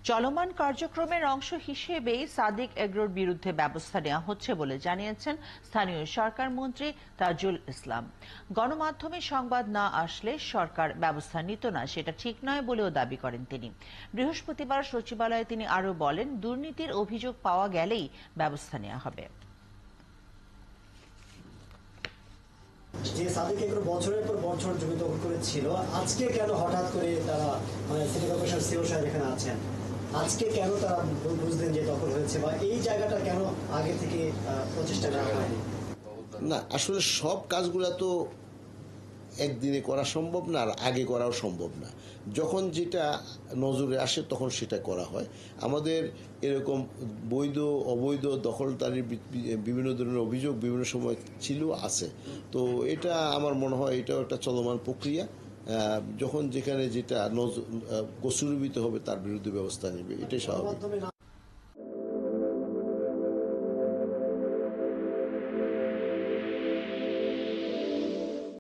চলমান কার্যক্রমের অংশ হিসেবেই সাদিক এগ্রোর বিরুদ্ধে ব্যবস্থা নেওয়া হচ্ছে বলে জানিয়েছেন স্থানীয় সরকার মন্ত্রী তাজুল ইসলাম। গণমাধ্যমে সংবাদ না আসলে সরকার ব্যবস্থা নিত না, সেটা ঠিক নয় বলেও দাবি করেন তিনি। বৃহস্পতিবার সচিবালয়ে তিনি আরো বলেন, দুর্নীতির অভিযোগ পাওয়া গেলেই ব্যবস্থা নেওয়া হবে। যে সাদিক এগ্রো বছরের পর বছর জমি দখল করেছিল, আজকে কেন হঠাৎ করে তারা সিটি কর্পোরেশন সিও সাহেব এখানে আছেন, আজকে কেন তারা বুঝলেন যে দখল হয়েছে, বা এই জায়গাটা কেন আগে থেকে প্রচেষ্টা করা হয়নি? না, আসলে সব কাজগুলো তো একদিনে করা সম্ভব না, আর আগে করাও সম্ভব না। যখন যেটা নজরে আসে তখন সেটা করা হয়। আমাদের এরকম বৈধ অবৈধ দখলদারির বিভিন্ন ধরনের অভিযোগ বিভিন্ন সময় ছিল, আছে। তো এটা আমার মনে হয় এটাও একটা চলমান প্রক্রিয়া। যখন যেখানে যেটা কসুরবিত হবে তার বিরুদ্ধে ব্যবস্থা নেবে, এটাই স্বাভাবিক।